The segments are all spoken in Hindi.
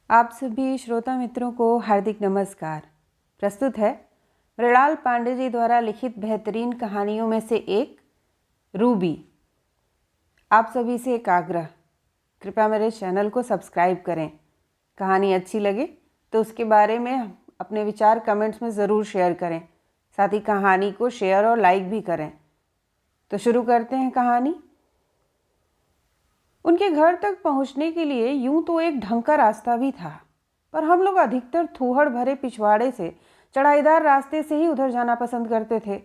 आप सभी श्रोता मित्रों को हार्दिक नमस्कार। प्रस्तुत है मृणाल पांडे जी द्वारा लिखित बेहतरीन कहानियों में से एक रूबी। आप सभी से एक आग्रह, कृपया मेरे चैनल को सब्सक्राइब करें। कहानी अच्छी लगे तो उसके बारे में अपने विचार कमेंट्स में ज़रूर शेयर करें। साथ ही कहानी को शेयर और लाइक भी करें। तो शुरू करते हैं कहानी। उनके घर तक पहुंचने के लिए यूं तो एक ढंग का रास्ता भी था, पर हम लोग अधिकतर थूहड़ भरे पिछवाड़े से चढ़ाईदार रास्ते से ही उधर जाना पसंद करते थे।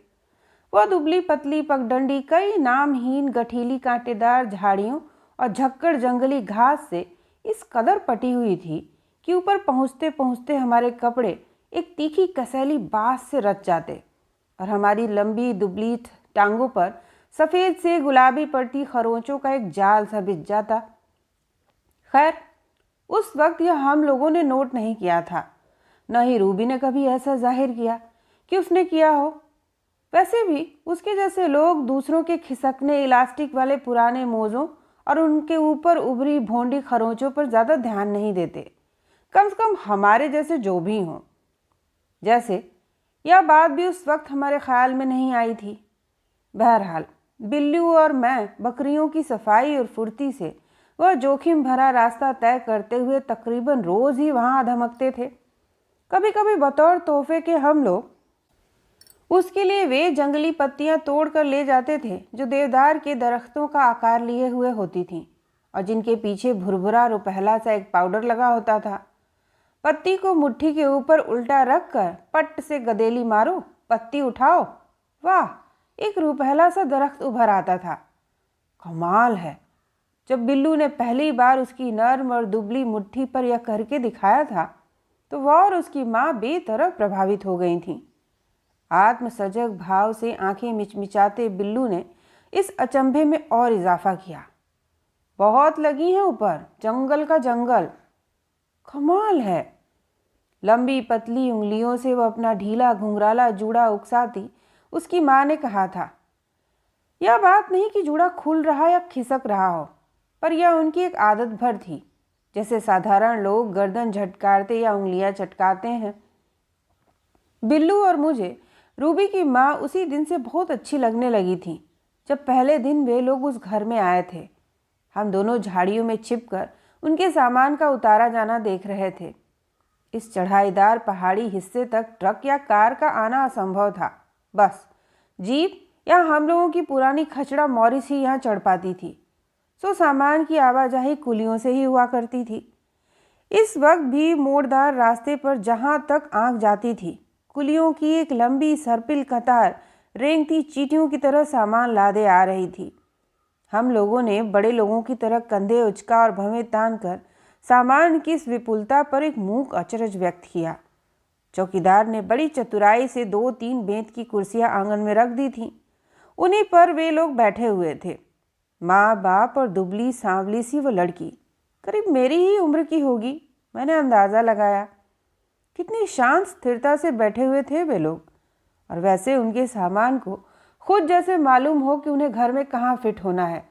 वह दुबली पतली पगडंडी कई नामहीन गठीली कांटेदार झाड़ियों और झक्कड़ जंगली घास से इस कदर पटी हुई थी कि ऊपर पहुंचते पहुंचते हमारे कपड़े एक तीखी कसैली बाँस से रच जाते और हमारी लंबी दुबली टांगों पर सफ़ेद से गुलाबी पड़ती खरोंचों का एक जाल सा बिछ जाता। खैर, उस वक्त यह हम लोगों ने नोट नहीं किया था, न ही रूबी ने कभी ऐसा जाहिर किया कि उसने किया हो। वैसे भी उसके जैसे लोग दूसरों के खिसकने इलास्टिक वाले पुराने मोज़ों और उनके ऊपर उभरी भोंडी खरोंचों पर ज़्यादा ध्यान नहीं देते, कम से कम हमारे जैसे जो भी हों। जैसे यह बात भी उस वक्त हमारे ख्याल में नहीं आई थी। बहरहाल, बिल्लू और मैं बकरियों की सफाई और फुर्ती से वह जोखिम भरा रास्ता तय करते हुए तकरीबन रोज़ ही वहाँ धमकते थे। कभी कभी बतौर तोहफे के हम लोग उसके लिए वे जंगली पत्तियाँ तोड़ कर ले जाते थे जो देवदार के दरख्तों का आकार लिए हुए होती थीं और जिनके पीछे भुरभुरा रुपहला सा एक पाउडर लगा होता था। पत्ती को मुट्ठी के ऊपर उल्टा रख कर पट्ट से गदेली मारो, पत्ती उठाओ, वाह, एक रुपहला सा दरख्त उभर आता था। कमाल है। जब बिल्लू ने पहली बार उसकी नर्म और दुबली मुट्ठी पर यह करके दिखाया था तो वह और उसकी माँ बेतरफ प्रभावित हो गई थीं। आत्मसजग भाव से आंखें मिचमिचाते बिल्लू ने इस अचंभे में और इजाफा किया। बहुत लगी हैं ऊपर, जंगल का जंगल। कमाल है। लंबी पतली उंगलियों से वह अपना ढीला घुंघराला जूड़ा उकसाती उसकी माँ ने कहा था। यह बात नहीं कि जूड़ा खुल रहा या खिसक रहा हो, पर यह उनकी एक आदत भर थी, जैसे साधारण लोग गर्दन झटकारते या उंगलियां चटकाते हैं। बिल्लू और मुझे रूबी की माँ उसी दिन से बहुत अच्छी लगने लगी थी जब पहले दिन वे लोग उस घर में आए थे। हम दोनों झाड़ियों में छिपकर उनके सामान का उतारा जाना देख रहे थे। इस चढ़ाईदार पहाड़ी हिस्से तक ट्रक या कार का आना असंभव था। बस जीप या हम लोगों की पुरानी खचड़ा मॉरिस ही यहाँ चढ़ पाती थी, सो सामान की आवाजाही कुलियों से ही हुआ करती थी। इस वक्त भी मोड़दार रास्ते पर जहाँ तक आंख जाती थी, कुलियों की एक लंबी सर्पिल कतार रेंगती चींटियों की तरह सामान लादे आ रही थी। हम लोगों ने बड़े लोगों की तरह कंधे उचका और भवें तान कर सामान की इस विपुलता पर एक मूक अचरज व्यक्त किया। चौकीदार ने बड़ी चतुराई से 2-3 बेंत की कुर्सियां आंगन में रख दी थीं। उन्हीं पर वे लोग बैठे हुए थे। माँ बाप और दुबली सांवली सी वो लड़की, करीब मेरी ही उम्र की होगी, मैंने अंदाज़ा लगाया। कितनी शांत स्थिरता से बैठे हुए थे वे लोग, और वैसे उनके सामान को खुद जैसे मालूम हो कि उन्हें घर में कहाँ फिट होना है।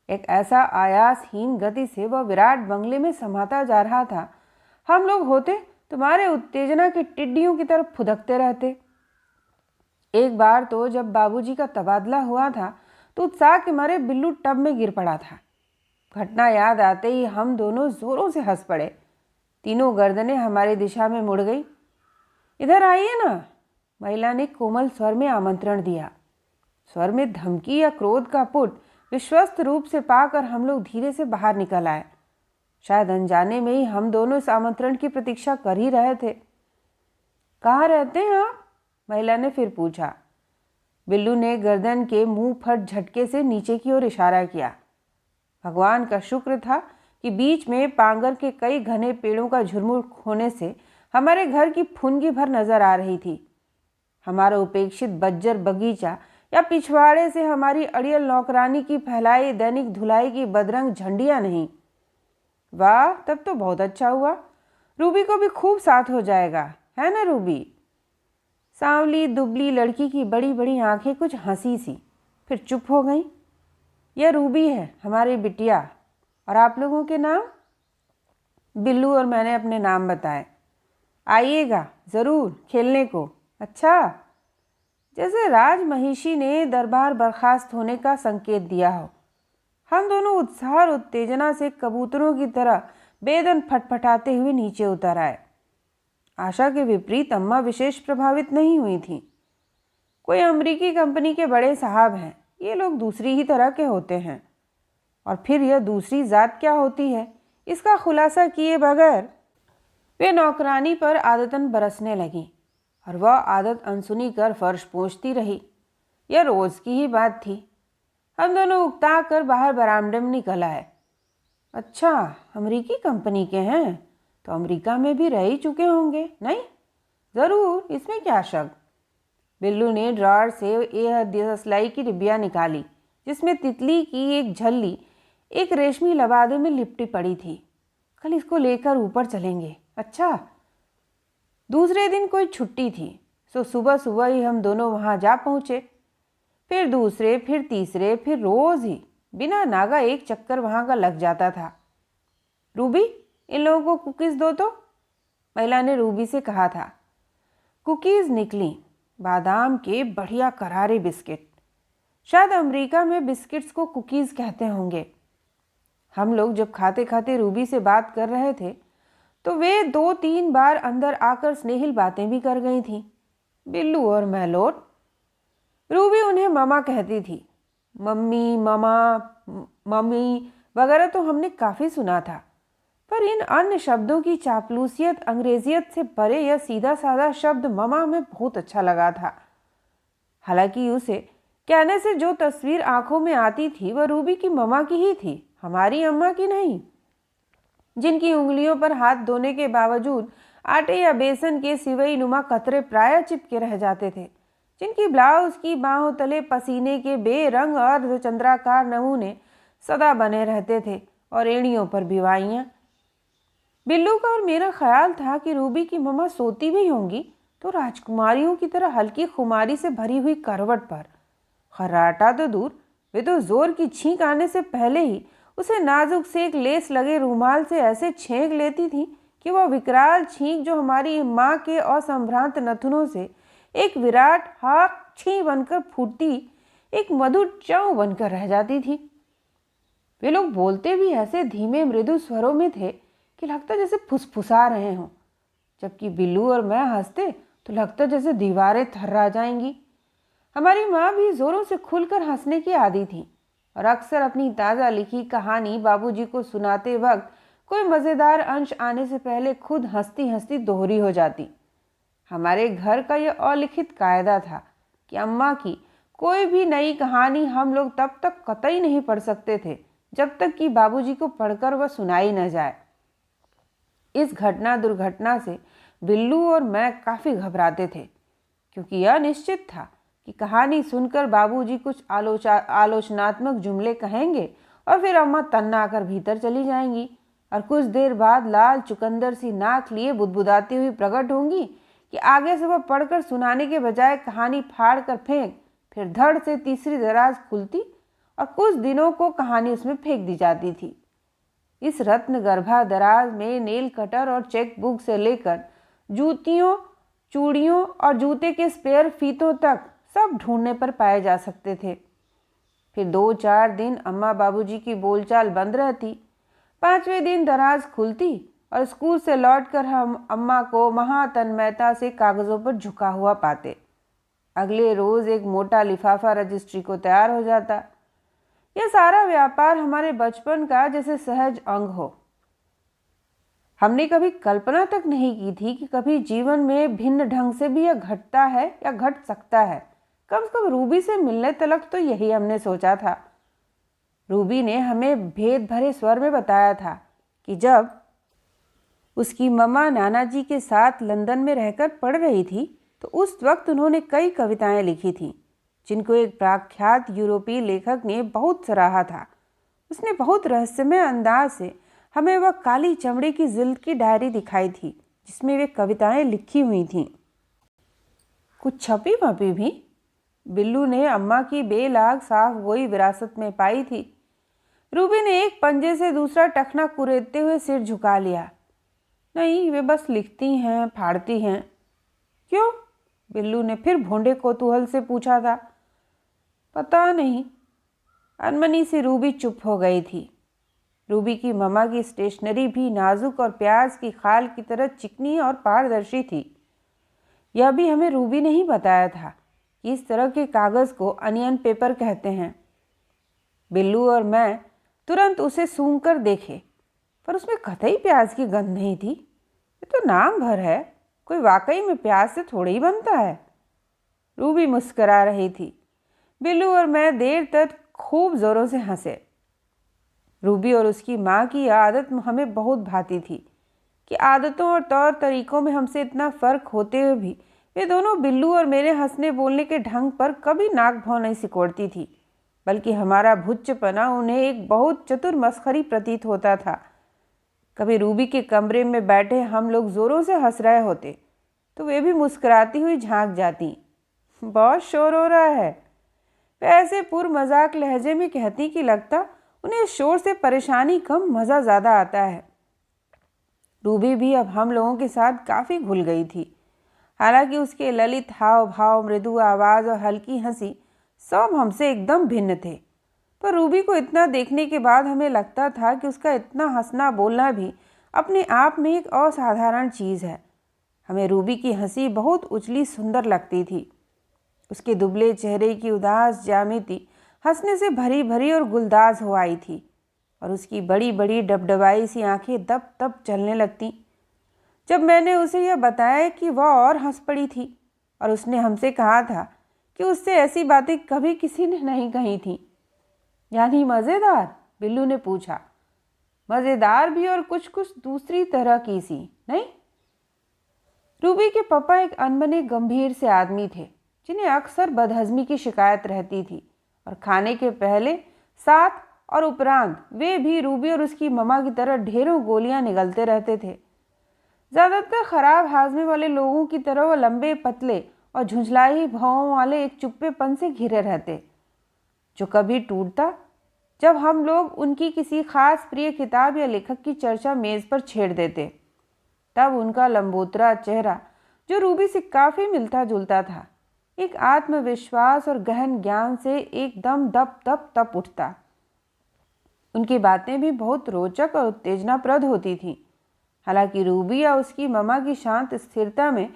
एक ऐसा आयासहीन गति से वह विराट बंगले में समाता जा रहा था, हम लोग होते तुम्हारे उत्तेजना की टिड्डियों की तरफ फुदकते रहते। एक बार तो जब बाबूजी का तबादला हुआ था तो उत्साह के मारे बिल्लू टब में गिर पड़ा था। घटना याद आते ही हम दोनों जोरों से हंस पड़े। तीनों गर्दनें हमारी दिशा में मुड़ गई। इधर आइए ना, महिला ने कोमल स्वर में आमंत्रण दिया। स्वर में धमकी या क्रोध का पुट विश्वस्त रूप से पाकर हम लोग धीरे से बाहर निकल आए। शायद अनजाने में ही हम दोनों इस आमंत्रण की प्रतीक्षा कर ही रहे थे। कहाँ रहते हैं आप? महिला ने फिर पूछा। बिल्लू ने गर्दन के मुंह फट झटके से नीचे की ओर इशारा किया। भगवान का शुक्र था कि बीच में पांगर के कई घने पेड़ों का झुरमुट होने से हमारे घर की फुनगी भर नजर आ रही थी। हमारा उपेक्षित बज्जर बगीचा या पिछवाड़े से हमारी अड़ियल नौकरानी की फैलाई दैनिक धुलाई की बदरंग झंडियां नहीं। वाह, तब तो बहुत अच्छा हुआ। रूबी को भी खूब साथ हो जाएगा, है ना रूबी? सांवली दुबली लड़की की बड़ी बड़ी आंखें कुछ हंसी सी, फिर चुप हो गईं। यह रूबी है, हमारी बिटिया। और आप लोगों के नाम? बिल्लू और मैंने अपने नाम बताए। आइएगा ज़रूर खेलने को। अच्छा। जैसे राजमहिषी ने दरबार बर्खास्त होने का संकेत दिया हो। हम दोनों उत्साह और उत्तेजना से कबूतरों की तरह बेदन फटफटाते हुए नीचे उतर आए। आशा के विपरीत अम्मा विशेष प्रभावित नहीं हुई थी। कोई अमेरिकी कंपनी के बड़े साहब हैं, ये लोग दूसरी ही तरह के होते हैं। और फिर यह दूसरी जात क्या होती है, इसका खुलासा किए बगैर वे नौकरानी पर आदतन बरसने लगी और वह आदत अनसुनी कर फर्श पोंछती रही। यह रोज़ की ही बात थी। हम दोनों उकता कर बाहर बरामदे में निकल आए। अच्छा, अमेरिकी कंपनी के हैं तो अमेरिका में भी रह ही चुके होंगे, नहीं? ज़रूर, इसमें क्या शक। बिल्लू ने ड्रॉअर से यह दिसलाई की डिब्बिया निकाली जिसमें तितली की एक झल्ली एक रेशमी लबादे में लिपटी पड़ी थी। कल इसको लेकर ऊपर चलेंगे। अच्छा। दूसरे दिन कोई छुट्टी थी, सो सुबह सुबह ही हम दोनों वहां जा पहुंचे। फिर दूसरे, फिर तीसरे, फिर रोज ही बिना नागा एक चक्कर वहां का लग जाता था। रूबी, इन लोगों को कुकीज़ दो तो, महिला ने रूबी से कहा था। कुकीज़ निकली, बादाम के बढ़िया करारे बिस्किट। शायद अमेरिका में बिस्किट्स को कुकीज़ कहते होंगे। हम लोग जब खाते खाते रूबी से बात कर रहे थे तो वे 2-3 बार अंदर आकर स्नेहिल बातें भी कर गई थीं। बिल्लू और मैं लोट। रूबी उन्हें मामा कहती थी। मम्मी, मामा, मम्मी वगैरह तो हमने काफ़ी सुना था, पर इन अन्य शब्दों की चापलूसियत, अंग्रेजियत से परे यह सीधा साधा शब्द मामा में बहुत अच्छा लगा था। हालांकि उसे कहने से जो तस्वीर आंखों में आती थी वह रूबी की मामा की ही थी, हमारी अम्मा की नहीं, जिनकी उंगलियों पर हाथ धोने के बावजूद आटे या बेसन के सिवई नुमा कतरे प्राय चिपके रह जाते थे, जिनकी ब्लाउज की बाहों तले पसीने के बेरंग अर्धचंद्राकार नमूने सदा बने रहते थे और एड़ियों पर बिवाइयाँ। बिल्लू का और मेरा ख्याल था कि रूबी की मम्मा सोती भी होंगी तो राजकुमारियों की तरह हल्की खुमारी से भरी हुई करवट पर। खर्राटा तो दूर, वे तो जोर की छींक आने से पहले ही उसे नाजुक से एक लेस लगे रूमाल से ऐसे छेंक लेती थी कि वह विकराल छींक जो हमारी माँ के असंभ्रांत नथुनों से एक विराट हाक छी बनकर फूटती, एक मधुर चौं बनकर रह जाती थी। वे लोग बोलते भी ऐसे धीमे मृदु स्वरों में थे कि लगता जैसे फुसफुसा रहे हों, जबकि बिल्लू और मैं हंसते तो लगता जैसे दीवारें थर्रा जाएंगी। हमारी माँ भी जोरों से खुलकर हंसने की आदी थी और अक्सर अपनी ताज़ा लिखी कहानी बाबूजी को सुनाते वक्त कोई मज़ेदार अंश आने से पहले खुद हंसती हंसती दोहरी हो जाती। हमारे घर का यह अलिखित कायदा था कि अम्मा की कोई भी नई कहानी हम लोग तब तक कतई नहीं पढ़ सकते थे जब तक कि बाबूजी को पढ़कर वह सुनाई न जाए। इस घटना दुर्घटना से बिल्लू और मैं काफ़ी घबराते थे, क्योंकि यह निश्चित था कि कहानी सुनकर बाबूजी कुछ आलोचनात्मक जुमले कहेंगे और फिर अम्मा तन्ना आकर भीतर चली जाएंगी और कुछ देर बाद लाल चुकंदर सी नाक लिए बुदबुदाती हुई प्रकट होंगी कि आगे से वह पढ़कर सुनाने के बजाय कहानी फाड़ कर फेंक, फिर धड़ से तीसरी दराज खुलती और कुछ दिनों को कहानी उसमें फेंक दी जाती थी। इस रत्न गर्भा दराज में नेल कटर और चेक बुक से लेकर जूतियों, चूड़ियों और जूते के स्पेयर फीतों तक सब ढूंढने पर पाए जा सकते थे। फिर 2-4 दिन अम्मा बाबूजी की बोलचाल बंद रहती, 5वें दिन दराज खुलती और स्कूल से लौटकर हम अम्मा को महातन्मयता से कागज़ों पर झुका हुआ पाते। अगले रोज़ एक मोटा लिफाफा रजिस्ट्री को तैयार हो जाता। यह सारा व्यापार हमारे बचपन का जैसे सहज अंग हो। हमने कभी कल्पना तक नहीं की थी कि कभी जीवन में भिन्न ढंग से भी यह घटता है या घट सकता है। कम से कम रूबी से मिलने तलक तो यही हमने सोचा था। रूबी ने हमें भेद भरे स्वर में बताया था कि जब उसकी मम्मा नाना जी के साथ लंदन में रहकर पढ़ रही थी तो उस वक्त उन्होंने कई कविताएं लिखी थीं, जिनको एक प्रख्यात यूरोपीय लेखक ने बहुत सराहा था। उसने बहुत रहस्यमय अंदाज से हमें वह काली चमड़े की जिल्द की डायरी दिखाई थी जिसमें वे कविताएं लिखी हुई थीं, कुछ छपी मपी भी। बिल्लू ने अम्मा की बेलाग साफ गोई विरासत में पाई थी। रूबी ने एक पंजे से दूसरा टखना कुरेदते हुए सिर झुका लिया। नहीं, वे बस लिखती हैं, फाड़ती हैं। क्यों? बिल्लू ने फिर भोंडे कौतूहल से पूछा था। पता नहीं। अनमनी से रूबी चुप हो गई थी। रूबी की मम्मा की स्टेशनरी भी नाजुक और प्याज की खाल की तरह चिकनी और पारदर्शी थी। यह भी हमें रूबी ने ही बताया था कि इस तरह के कागज़ को अनियन पेपर कहते हैं। बिल्लू और मैं तुरंत उसे सूंघ कर देखे, पर उसमें कतई प्याज की गंध नहीं थी। ये तो नाम भर है, कोई वाकई में प्याज से थोड़ा ही बनता है। रूबी मुस्करा रही थी। बिल्लू और मैं देर तक खूब ज़ोरों से हंसे। रूबी और उसकी माँ की आदत हमें बहुत भाती थी कि आदतों और तौर तरीकों में हमसे इतना फ़र्क होते हुए भी वे दोनों बिल्लू और मेरे हंसने बोलने के ढंग पर कभी नाक भौं नहीं सिकोड़ती थी, बल्कि हमारा भुच्चपना उन्हें एक बहुत चतुर मस्खरी प्रतीत होता था। कभी रूबी के कमरे में बैठे हम लोग ज़ोरों से हंस रहे होते तो वे भी मुस्कुराती हुई झांक जाती। बहुत शोर हो रहा है, वे ऐसे पुर मजाक लहजे में कहती कि लगता उन्हें शोर से परेशानी कम, मज़ा ज़्यादा आता है। रूबी भी अब हम लोगों के साथ काफ़ी घुल गई थी। हालांकि उसके ललित हाव भाव, मृदु आवाज़ और हल्की हंसी सब हमसे एकदम भिन्न थे, पर रूबी को इतना देखने के बाद हमें लगता था कि उसका इतना हंसना बोलना भी अपने आप में एक असाधारण चीज़ है। हमें रूबी की हंसी बहुत उजली सुंदर लगती थी। उसके दुबले चेहरे की उदास ज्यामिति हंसने से भरी भरी और गुलदाज हो आई थी, और उसकी बड़ी बड़ी डबडबाई सी आंखें दब दब चलने लगती। जब मैंने उसे यह बताया कि वह और हंस पड़ी थी, और उसने हमसे कहा था कि उससे ऐसी बातें कभी किसी ने नहीं कही थी। यानी मज़ेदार? बिल्लू ने पूछा। मज़ेदार भी और कुछ कुछ दूसरी तरह की सी, नहीं? रूबी के पापा एक अनबने गंभीर से आदमी थे जिन्हें अक्सर बदहजमी की शिकायत रहती थी, और खाने के पहले, साथ और उपरांत वे भी रूबी और उसकी मम्मा की तरह ढेरों गोलियां निगलते रहते थे। ज़्यादातर खराब हाजमे वाले लोगों की तरह वो लंबे पतले और झुंझलाही भौं वाले एक चुप्पेपन से घिरे रहते, जो कभी टूटता जब हम लोग उनकी किसी खास प्रिय किताब या लेखक की चर्चा मेज़ पर छेड़ देते। तब उनका लंबोतरा चेहरा, जो रूबी से काफ़ी मिलता जुलता था, एक आत्मविश्वास और गहन ज्ञान से एकदम दप दप तप उठता। उनकी बातें भी बहुत रोचक और उत्तेजनाप्रद होती थीं। हालांकि रूबी या उसकी मम्मा की शांत स्थिरता में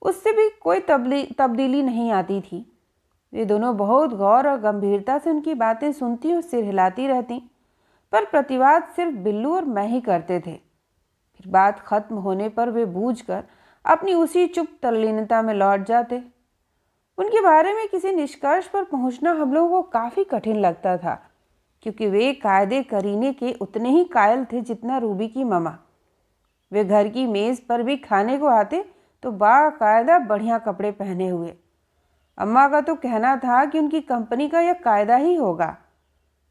उससे भी कोई तब्दीली नहीं आती थी। वे दोनों बहुत गौर और गंभीरता से उनकी बातें सुनती और सिर हिलाती रहती, पर प्रतिवाद सिर्फ बिल्लू और मैं ही करते थे। फिर बात खत्म होने पर वे बूझकर अपनी उसी चुप तल्लीनता में लौट जाते। उनके बारे में किसी निष्कर्ष पर पहुंचना हम लोगों को काफ़ी कठिन लगता था, क्योंकि वे कायदे करीने के उतने ही कायल थे जितना रूबी की मम्मा। वे घर की मेज़ पर भी खाने को आते तो बाकायदा बढ़िया कपड़े पहने हुए। अम्मा का तो कहना था कि उनकी कंपनी का यह कायदा ही होगा,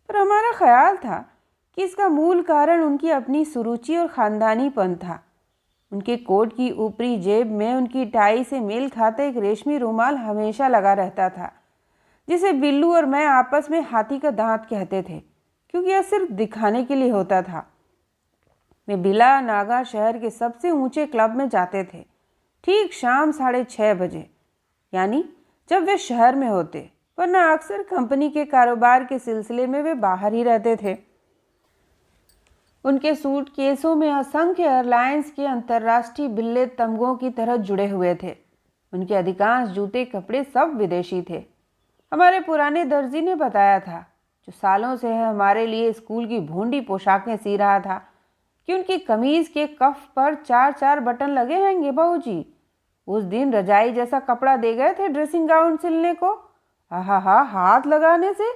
पर हमारा ख्याल था कि इसका मूल कारण उनकी अपनी सुरुचि और ख़ानदानीपन था। उनके कोट की ऊपरी जेब में उनकी टाई से मेल खाता एक रेशमी रुमाल हमेशा लगा रहता था, जिसे बिल्लू और मैं आपस में हाथी का दांत कहते थे, क्योंकि यह सिर्फ दिखाने के लिए होता था। वे बिला नागा शहर के सबसे ऊंचे क्लब में जाते थे, ठीक शाम 6:30 बजे, यानी जब वे शहर में होते, वरना अक्सर कंपनी के कारोबार के सिलसिले में वे बाहर ही रहते थे। उनके सूटकेसों में असंख्य एयरलाइंस के अंतर्राष्ट्रीय बिल्ले तमगों की तरह जुड़े हुए थे। उनके अधिकांश जूते कपड़े सब विदेशी थे। हमारे पुराने दर्जी ने बताया था, जो सालों से हमारे लिए स्कूल की भूंडी पोशाकें सी रहा था, कि उनकी कमीज के कफ पर 4-4 बटन लगे हैंगे बाबूजी। उस दिन रजाई जैसा कपड़ा दे गए थे ड्रेसिंग गाउन सिलने को। हा हाथ लगाने से।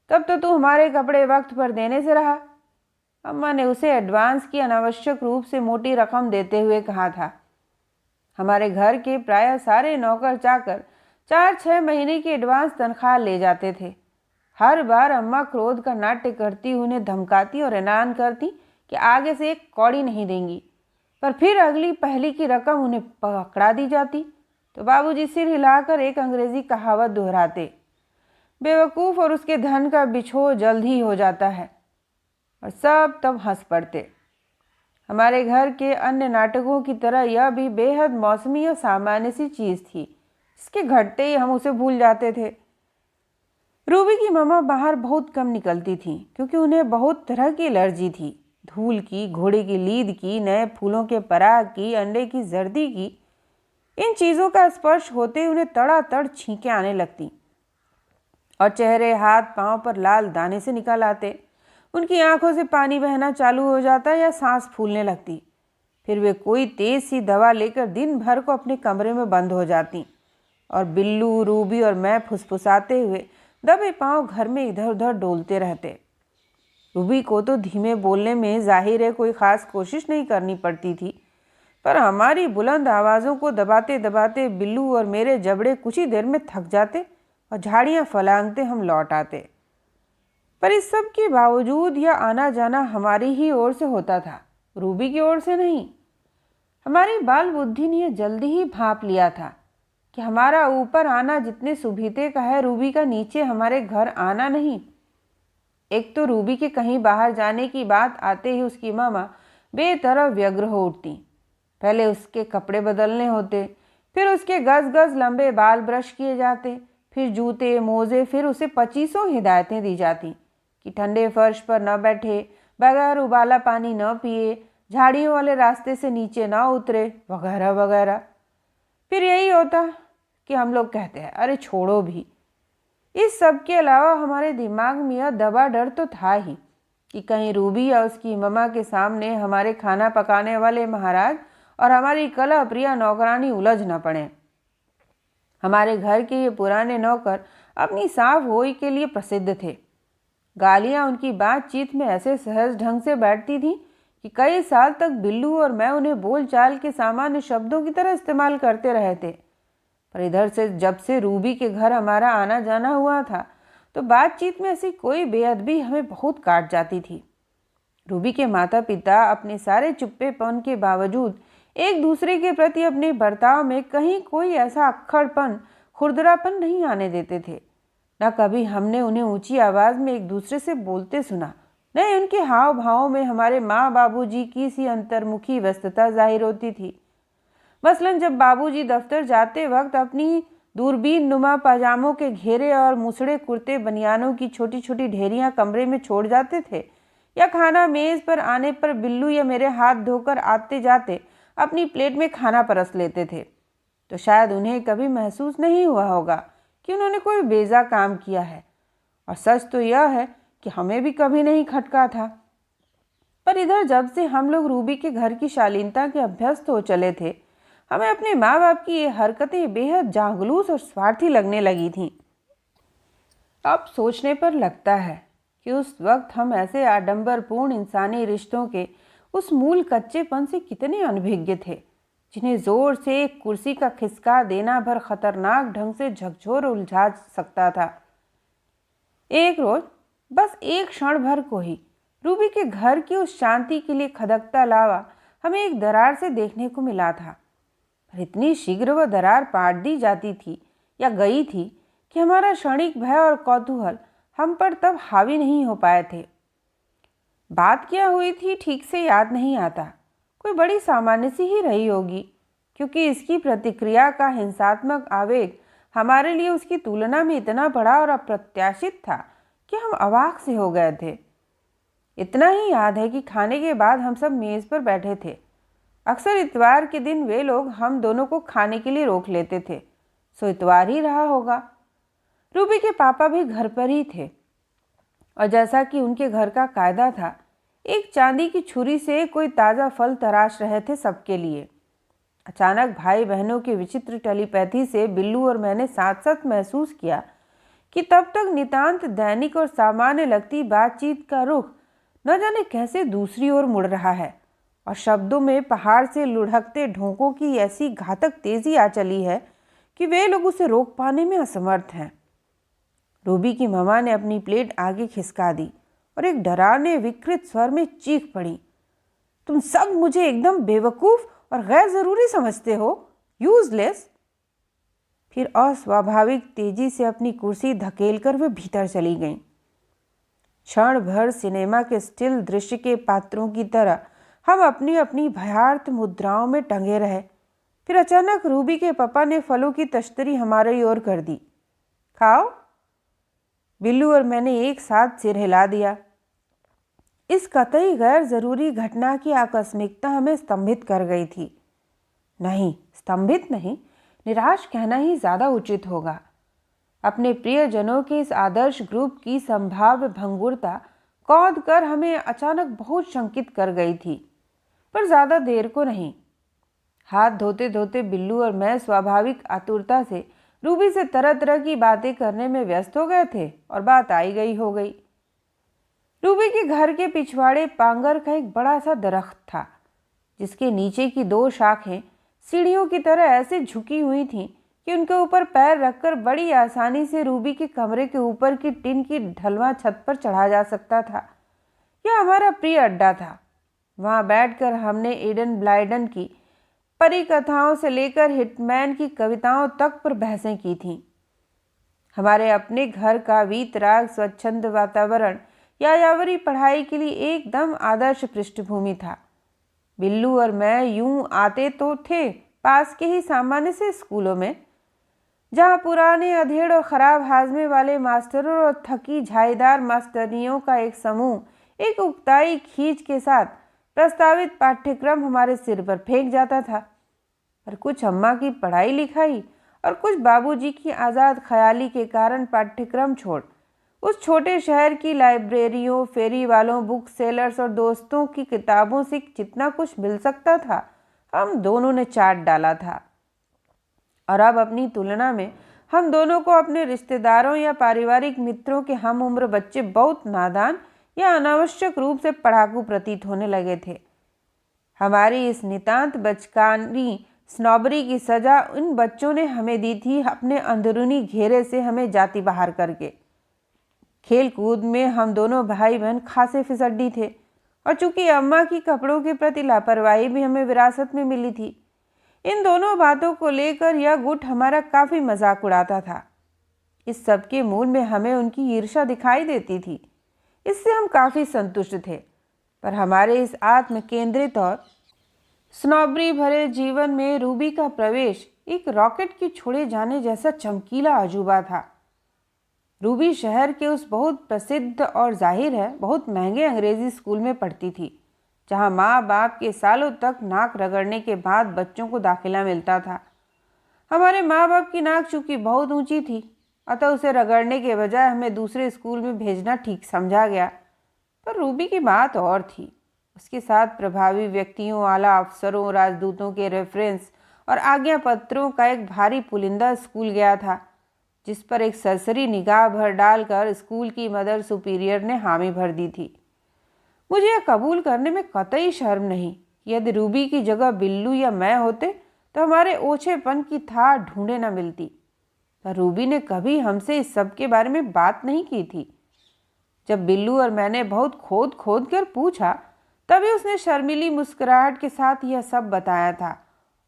तब तो तू हमारे कपड़े वक्त पर देने से रहा। अम्मा ने उसे एडवांस की अनावश्यक रूप से मोटी रकम देते हुए कहा था। हमारे घर के प्रायः सारे नौकर चाकर 4-6 महीने की एडवांस तनख्वाह ले जाते थे। हर बार अम्मा क्रोध का नाट्य करती उन्हें धमकाती और ऐलान करती कि आगे से एक कौड़ी नहीं देंगी, पर फिर अगली पहली की रकम उन्हें पकड़ा दी जाती तो बाबूजी सिर हिलाकर एक अंग्रेजी कहावत दोहराते, बेवकूफ़ और उसके धन का बिछोह जल्द ही हो जाता है, और सब तब हंस पड़ते। हमारे घर के अन्य नाटकों की तरह यह भी बेहद मौसमी और सामान्य सी चीज़ थी। इसके घटते ही हम उसे भूल जाते थे। रूबी की मम्मा बाहर बहुत कम निकलती थीं क्योंकि उन्हें बहुत तरह की एलर्जी थी। धूल की, घोड़े की लीद की, नए फूलों के पराग की, अंडे की जर्दी की। इन चीज़ों का स्पर्श होते ही उन्हें तड़ातड़ छींकें आने लगती और चेहरे, हाथ, पांव पर लाल दाने से निकल आते। उनकी आंखों से पानी बहना चालू हो जाता या सांस फूलने लगती। फिर वे कोई तेज सी दवा लेकर दिन भर को अपने कमरे में बंद हो जाती और बिल्लू, रूबी और मैं फुसफुसाते हुए दबे पांव घर में इधर उधर डोलते रहते। रूबी को तो धीमे बोलने में जाहिर है कोई ख़ास कोशिश नहीं करनी पड़ती थी, पर हमारी बुलंद आवाज़ों को दबाते दबाते बिल्लू और मेरे जबड़े कुछ ही देर में थक जाते और झाड़ियाँ फलांगते हम लौट आते। पर इस सब के बावजूद यह आना जाना हमारी ही ओर से होता था, रूबी की ओर से नहीं। हमारी बाल बुद्धि ने यह जल्दी ही भांप लिया था कि हमारा ऊपर आना जितने सुभीते का है, रूबी का नीचे हमारे घर आना नहीं। एक तो रूबी के कहीं बाहर जाने की बात आते ही उसकी मामा बेतरफ व्यग्र हो उठती। पहले उसके कपड़े बदलने होते, फिर उसके गज गज लंबे बाल ब्रश किए जाते, फिर जूते, मोजे, फिर उसे 2500 हिदायतें दी जाती कि ठंडे फर्श पर न बैठे, बगैर उबाला पानी न पिए, झाड़ियों वाले रास्ते से नीचे न उतरे, वगैरह वगैरह। फिर यही होता कि हम लोग कहते हैं अरे छोड़ो भी। इस सब के अलावा हमारे दिमाग में यह दबा डर तो था ही कि कहीं रूबी या उसकी मम्मा के सामने हमारे खाना पकाने वाले महाराज और हमारी कला प्रिया नौकरानी उलझ न पड़े। हमारे घर के ये पुराने नौकर अपनी साफ होई के लिए प्रसिद्ध थे। गालियाँ उनकी बातचीत में ऐसे सहज ढंग से बैठती थीं कि कई साल तक बिल्लू और मैं उन्हें बोलचाल के सामान्य शब्दों की तरह इस्तेमाल करते रहे थे। पर इधर से जब से रूबी के घर हमारा आना जाना हुआ था तो बातचीत में ऐसी कोई बेअदबी हमें बहुत काट जाती थी। रूबी के माता पिता अपने सारे चुप्पेपन के बावजूद एक दूसरे के प्रति अपने बर्ताव में कहीं कोई ऐसा अक्खड़पन, खुरदरापन नहीं आने देते थे। न कभी हमने उन्हें ऊंची आवाज़ में एक दूसरे से बोलते सुना, न ही उनके हाव भावों में हमारे माँ बाबूजी की सी अंतर्मुखी व्यस्तता जाहिर होती थी। मसलन जब बाबूजी दफ्तर जाते वक्त अपनी दूरबीन नुमा पाजामों के घेरे और मुसड़े कुर्ते बनियानों की छोटी छोटी ढेरियां कमरे में छोड़ जाते थे, या खाना मेज़ पर आने पर बिल्लू या मेरे हाथ धोकर आते जाते अपनी प्लेट में खाना परस लेते थे, तो शायद उन्हें कभी महसूस नहीं हुआ होगा कि उन्होंने कोई बेजा काम किया है। और सच तो यह है कि हमें भी कभी नहीं खटका था। पर इधर जब से हम लोग रूबी के घर की शालीनता के अभ्यस्त हो चले थे, हमें अपने माँ बाप की ये हरकतें बेहद जागलूस और स्वार्थी लगने लगी थीं। अब सोचने पर लगता है कि उस वक्त हम ऐसे आडंबरपूर्ण इंसानी रिश्तों के उस मूल कच्चेपन से कितने अनभिज्ञ थे, जिन्हें जोर से एक कुर्सी का खिसका देना भर खतरनाक ढंग से झकझोर उलझा सकता था। एक रोज, बस एक क्षण भर को ही, रूबी के घर की उस शांति के लिए खदकता लावा हमें एक दरार से देखने को मिला था। पर इतनी शीघ्र वह दरार पाट दी जाती थी या गई थी कि हमारा क्षणिक भय और कौतूहल हम पर तब हावी नहीं हो पाए थे। बात क्या हुई थी ठीक से याद नहीं आता, कोई बड़ी सामान्य सी ही रही होगी, क्योंकि इसकी प्रतिक्रिया का हिंसात्मक आवेग हमारे लिए उसकी तुलना में इतना बड़ा और अप्रत्याशित था कि हम अवाक से हो गए थे। इतना ही याद है कि खाने के बाद हम सब मेज़ पर बैठे थे। अक्सर इतवार के दिन वे लोग हम दोनों को खाने के लिए रोक लेते थे, सो इतवार ही रहा होगा। रूबी के पापा भी घर पर ही थे और जैसा कि उनके घर का कायदा था, एक चांदी की छुरी से कोई ताज़ा फल तराश रहे थे सबके लिए। अचानक भाई बहनों की विचित्र टेलीपैथी से बिल्लू और मैंने साथ साथ महसूस किया कि तब तक नितांत दैनिक और सामान्य लगती बातचीत का रुख न जाने कैसे दूसरी ओर मुड़ रहा है और शब्दों में पहाड़ से लुढ़कते ढोंकों की ऐसी घातक तेजी आ चली है कि वे लोग उसे रोक पाने में असमर्थ हैं। रूबी की मम्मा ने अपनी प्लेट आगे खिसका दी और एक डरावने विकृत स्वर में चीख पड़ी, तुम सब मुझे एकदम बेवकूफ़ और गैर ज़रूरी समझते हो, यूजलेस। फिर अस्वाभाविक तेजी से अपनी कुर्सी धकेलकर वे भीतर चली गईं। क्षण भर सिनेमा के स्टिल दृश्य के पात्रों की तरह हम अपनी अपनी भयार्थ मुद्राओं में टंगे रहे। फिर अचानक रूबी के पापा ने फलों की तश्तरी हमारी ओर कर दी। खाओ। बिल्लू और मैंने एक साथ सिर हिला दिया। इस कतई गैर जरूरी घटना की आकस्मिकता हमें स्तंभित कर गई थी। नहीं, स्तंभित नहीं, निराश कहना ही ज़्यादा उचित होगा। अपने प्रियजनों के इस आदर्श ग्रुप की संभाव्य भंगुरता कौंध कर हमें अचानक बहुत शंकित कर गई थी, पर ज़्यादा देर को नहीं। हाथ धोते धोते बिल्लू और मैं स्वाभाविक आतुरता से रूबी से तरह तरह की बातें करने में व्यस्त हो गए थे और बात आई गई हो गई। रूबी के घर के पिछवाड़े पांगर का एक बड़ा सा दरख्त था, जिसके नीचे की दो शाखें सीढ़ियों की तरह ऐसे झुकी हुई थीं कि उनके ऊपर पैर रखकर बड़ी आसानी से रूबी के कमरे के ऊपर की टिन की ढलवां छत पर चढ़ा जा सकता था। यह हमारा प्रिय अड्डा था। वहां बैठकर हमने एडन ब्लाइडन की परी कथाओं से लेकर हिटमैन की कविताओं तक पर बहसें की थीं। हमारे अपने घर का वीतराग स्वच्छंद वातावरण यायावरी पढ़ाई के लिए एकदम आदर्श पृष्ठभूमि था। बिल्लू और मैं यूं आते तो थे पास के ही सामान्य से स्कूलों में, जहां पुराने अधेड़ और खराब हाजमे वाले मास्टरों और थकी झाईदार मास्टरनियों का एक समूह एक उक्ताई खींच के साथ प्रस्तावित पाठ्यक्रम हमारे सिर पर फेंक जाता था। पर कुछ अम्मा की पढ़ाई लिखाई और कुछ बाबूजी की आज़ाद ख्याली के कारण पाठ्यक्रम छोड़ उस छोटे शहर की लाइब्रेरियों, फेरी वालों, बुक सेलर्स और दोस्तों की किताबों से जितना कुछ मिल सकता था हम दोनों ने चाट डाला था। और अब अपनी तुलना में हम दोनों को अपने रिश्तेदारों या पारिवारिक मित्रों के हम उम्र बच्चे बहुत नादान या अनावश्यक रूप से पढ़ाकू प्रतीत होने लगे थे। हमारी इस नितांत बचकानी स्नॉबरी की सजा उन बच्चों ने हमें दी थी, अपने अंदरूनी घेरे से हमें जाति बाहर करके। खेल कूद में हम दोनों भाई बहन खासे फिसड्डी थे, और चूंकि अम्मा की कपड़ों के प्रति लापरवाही भी हमें विरासत में मिली थी, इन दोनों बातों को लेकर यह गुट हमारा काफ़ी मजाक उड़ाता था। इस सब के मूल में हमें उनकी ईर्ष्या दिखाई देती थी। इससे हम काफ़ी संतुष्ट थे, पर हमारे इस आत्म केंद्रित और स्नॉबरी भरे जीवन में रूबी का प्रवेश एक रॉकेट के छोड़े जाने जैसा चमकीला अजूबा था। रूबी शहर के उस बहुत प्रसिद्ध और जाहिर है बहुत महंगे अंग्रेजी स्कूल में पढ़ती थी, जहां माँ बाप के सालों तक नाक रगड़ने के बाद बच्चों को दाखिला मिलता था। हमारे माँ बाप की नाक चूंकि बहुत ऊंची थी, अतः उसे रगड़ने के बजाय हमें दूसरे स्कूल में भेजना ठीक समझा गया। पर रूबी की बात और थी। उसके साथ प्रभावी व्यक्तियों, आला अफसरों, राजदूतों के रेफरेंस और आज्ञा पत्रों का एक भारी पुलिंदा स्कूल गया था, जिस पर एक सरसरी निगाह भर डालकर स्कूल की मदर सुपीरियर ने हामी भर दी थी। मुझे यह कबूल करने में कतई शर्म नहीं कि यदि रूबी की जगह बिल्लू या मैं होते तो हमारे ओछेपन की थाह ढूंढे न मिलती। पर रूबी ने कभी हमसे इस सब के बारे में बात नहीं की थी। जब बिल्लू और मैंने बहुत खोद खोद कर पूछा, तभी उसने शर्मीली मुस्कुराहट के साथ यह सब बताया था,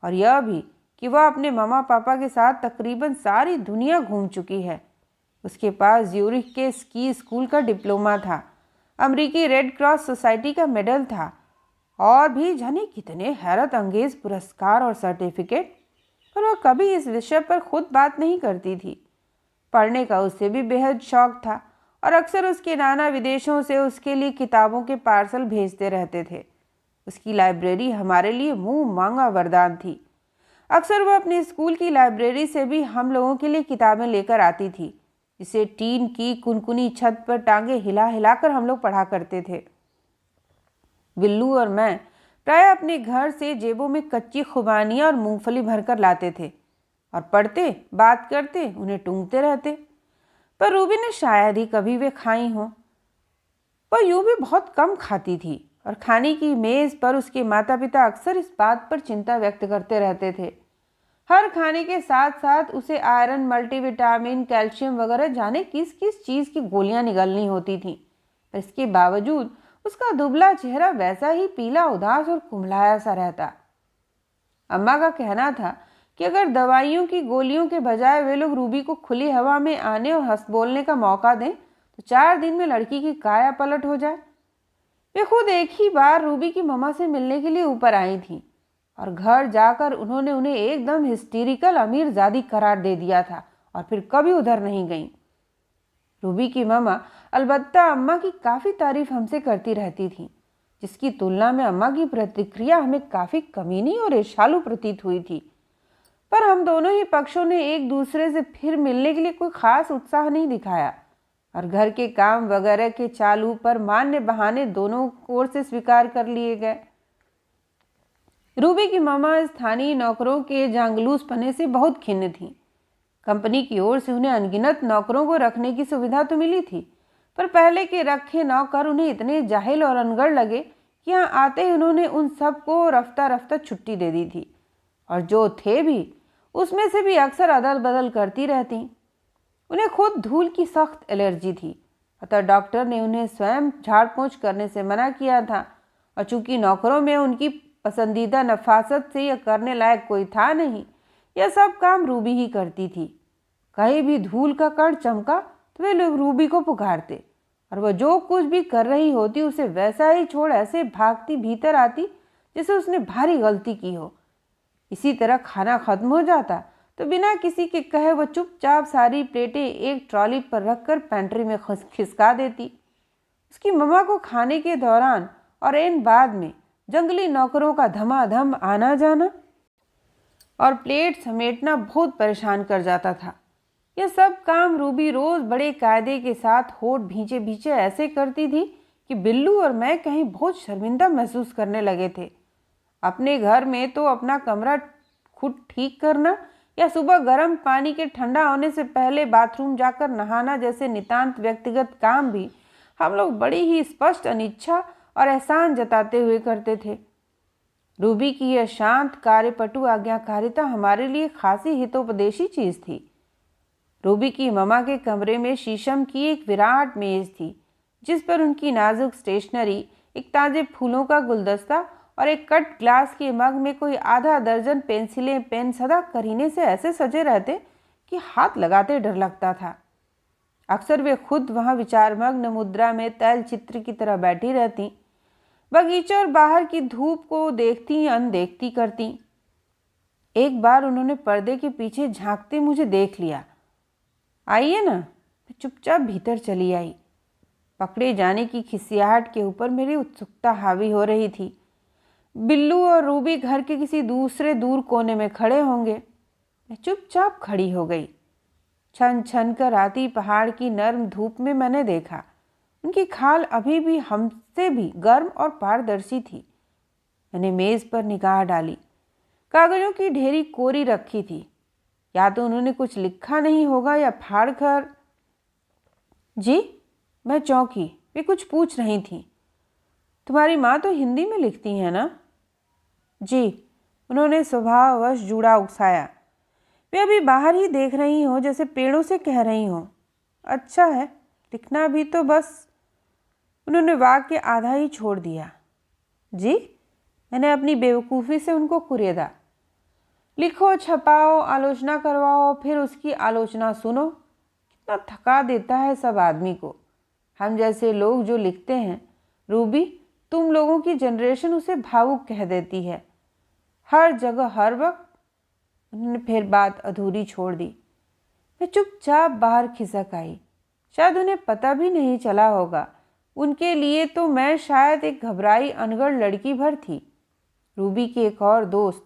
और यह भी कि वह अपने मामा पापा के साथ तकरीबन सारी दुनिया घूम चुकी है। उसके पास ज्यूरिख के स्की स्कूल का डिप्लोमा था, अमेरिकी रेड क्रॉस सोसाइटी का मेडल था, और भी जाने कितने हैरत अंगेज पुरस्कार और सर्टिफिकेट। पर वह कभी इस विषय पर खुद बात नहीं करती थी। पढ़ने का उसे भी बेहद शौक था, और अक्सर उसके नाना विदेशों से उसके लिए किताबों के पार्सल भेजते रहते थे। उसकी लाइब्रेरी हमारे लिए मुंह मांगा वरदान थी। अक्सर वह अपने स्कूल की लाइब्रेरी से भी हम लोगों के लिए किताबें लेकर आती थी, जिसे टीन की कुनकुनी छत पर टांगे हिला हिलाकर हम लोग पढ़ा करते थे। बिल्लू और मैं प्राय अपने घर से जेबों में कच्ची खुबानियाँ और मूंगफली भरकर लाते थे, और पढ़ते, बात करते, उन्हें टूंगते रहते। पर रूबी ने शायद ही कभी वे खाई हों। वह यूं भी बहुत कम खाती थी, और खाने की मेज़ पर उसके माता पिता अक्सर इस बात पर चिंता व्यक्त करते रहते थे। हर खाने के साथ साथ उसे आयरन, मल्टीविटामिन, कैल्शियम वगैरह जाने किस किस चीज़ की गोलियां निगलनी होती थीं। पर इसके बावजूद उसका दुबला चेहरा वैसा ही पीला, उदास और कुम्हलाया सा रहता। अम्मा का कहना था कि अगर दवाइयों की गोलियों के बजाय वे लोग रूबी को खुली हवा में आने और हंस बोलने का मौका दें तो 4 दिन में लड़की की काया पलट हो जाए। वे खुद एक ही बार रूबी की मम्मा से मिलने के लिए ऊपर आई थी और घर जाकर उन्होंने उन्हें एकदम हिस्टीरिकल अमीरजादी करार दे दिया था और फिर कभी उधर नहीं गईं। रूबी की मम्मा अलबत्ता अम्मा की काफ़ी तारीफ हमसे करती रहती थी, जिसकी तुलना में अम्मा की प्रतिक्रिया हमें काफ़ी कमीनी और ईर्ष्यालु प्रतीत हुई थी। पर हम दोनों ही पक्षों ने एक दूसरे से फिर मिलने के लिए कोई खास उत्साह नहीं दिखाया और घर के काम वगैरह के चालू पर मान्य बहाने दोनों ओर से स्वीकार कर लिए गए। रूबी की मम्मा स्थानीय नौकरों के जांगलूस पने से बहुत खिन्न थी। कंपनी की ओर से उन्हें अनगिनत नौकरों को रखने की सुविधा तो मिली थी, पर पहले के रखे नौकर उन्हें इतने जाहिल और अनगढ़ लगे कि यहाँ आते ही उन्होंने उन सबको रफ्ता रफ्ता छुट्टी दे दी थी और जो थे भी उसमें से भी अक्सर अदल बदल करती रहती। उन्हें खुद धूल की सख्त एलर्जी थी, अतः डॉक्टर ने उन्हें स्वयं झाड़ पोंछ करने से मना किया था और चूंकि नौकरों में उनकी पसंदीदा नफासत से यह करने लायक कोई था नहीं, यह सब काम रूबी ही करती थी। कहीं भी धूल का कण चमका तो वे लोग रूबी को पुकारते और वह जो कुछ भी कर रही होती उसे वैसा ही छोड़ ऐसे भागती भीतर आती जैसे उसने भारी गलती की हो। इसी तरह खाना खत्म हो जाता तो बिना किसी के कहे वह चुपचाप सारी प्लेटें एक ट्रॉली पर रखकर पेंट्री में खिसका देती। उसकी मम्मा को खाने के दौरान और इन बाद में जंगली नौकरों का धमाधम आना जाना और प्लेट समेटना बहुत परेशान कर जाता था। यह सब काम रूबी रोज बड़े कायदे के साथ होठ भींचे भींचे ऐसे करती थी कि बिल्लू और मैं कहीं बहुत शर्मिंदा महसूस करने लगे थे। अपने घर में तो अपना कमरा खुद ठीक करना या सुबह गर्म पानी के ठंडा होने से पहले बाथरूम जाकर नहाना जैसे नितांत व्यक्तिगत काम भी हम लोग बड़ी ही स्पष्ट अनिच्छा और एहसान जताते हुए करते थे। रूबी की यह शांत कार्यपटु आज्ञाकारिता हमारे लिए खासी हितोपदेशी चीज थी। रूबी की मम्मा के कमरे में शीशम की एक विराट मेज थी, जिस पर उनकी नाजुक स्टेशनरी, एक ताजे फूलों का गुलदस्ता और एक कट ग्लास के मग में कोई आधा दर्जन पेंसिलें पेन सदा करीने से ऐसे सजे रहते कि हाथ लगाते डर लगता था। अक्सर वे खुद वहां विचारमग्न मुद्रा में तैल चित्र की तरह बैठी रहती, बगीचे और बाहर की धूप को देखती अनदेखती करती। एक बार उन्होंने पर्दे के पीछे झांकते मुझे देख लिया। आइए ना, मैं चुपचाप भीतर चली आई। पकड़े जाने की खिसियाहट के ऊपर मेरी उत्सुकता हावी हो रही थी। बिल्लू और रूबी घर के किसी दूसरे दूर कोने में खड़े होंगे। मैं चुपचाप खड़ी हो गई। छन छन कर आती पहाड़ की नर्म धूप में मैंने देखा उनकी खाल अभी भी हमसे भी गर्म और पारदर्शी थी। मैंने मेज पर निगाह डाली। कागजों की ढेरी कोरी रखी थी। या तो उन्होंने कुछ लिखा नहीं होगा या फाड़ कर। जी, मैं चौंकी। वे कुछ पूछ रही थी। तुम्हारी माँ तो हिंदी में लिखती है ना? जी, उन्होंने स्वभाववश जूड़ा उकसाया। वे अभी बाहर ही देख रही हो, जैसे पेड़ों से कह रही हो। अच्छा है, लिखना भी तो बस। उन्होंने वाक्य आधा ही छोड़ दिया। जी, मैंने अपनी बेवकूफ़ी से उनको कुरेदा। लिखो, छपाओ, आलोचना करवाओ, फिर उसकी आलोचना सुनो। कितना थका देता है सब आदमी को। हम जैसे लोग जो लिखते हैं, रूबी, तुम लोगों की जनरेशन उसे भावुक कह देती है, हर जगह हर वक्त। उन्होंने फिर बात अधूरी छोड़ दी। मैं चुपचाप बाहर खिसक आई। शायद उन्हें पता भी नहीं चला होगा। उनके लिए तो मैं शायद एक घबराई अनगढ़ लड़की भर थी, रूबी की एक और दोस्त,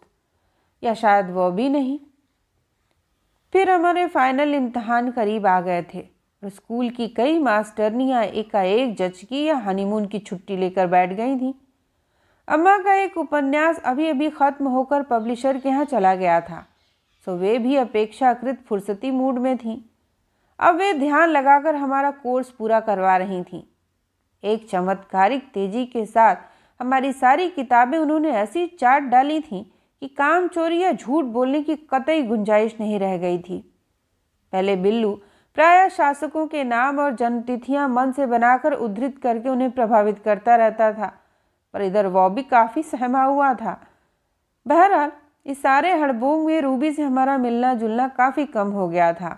या शायद वह भी नहीं। फिर हमारे फाइनल इम्तहान करीब आ गए थे और स्कूल की कई मास्टरनियाँ एकाएक जचकी या हनीमून की छुट्टी लेकर बैठ गई थीं। अम्मा का एक उपन्यास अभी अभी ख़त्म होकर पब्लिशर के यहाँ चला गया था, सो वे भी अपेक्षाकृत फुर्सती मूड में थीं। अब वे ध्यान लगाकर हमारा कोर्स पूरा करवा रही थीं। एक चमत्कारिक तेजी के साथ हमारी सारी किताबें उन्होंने ऐसी चाट डाली थीं कि काम चोरी या झूठ बोलने की कतई गुंजाइश नहीं रह गई थी। पहले बिल्लू प्रायः शासकों के नाम और जन्मतिथियां मन से बनाकर उद्धृत करके उन्हें प्रभावित करता रहता था, पर इधर वह भी काफ़ी सहमा हुआ था। बहरहाल इस सारे हड़बोंग में रूबी से हमारा मिलना जुलना काफ़ी कम हो गया था।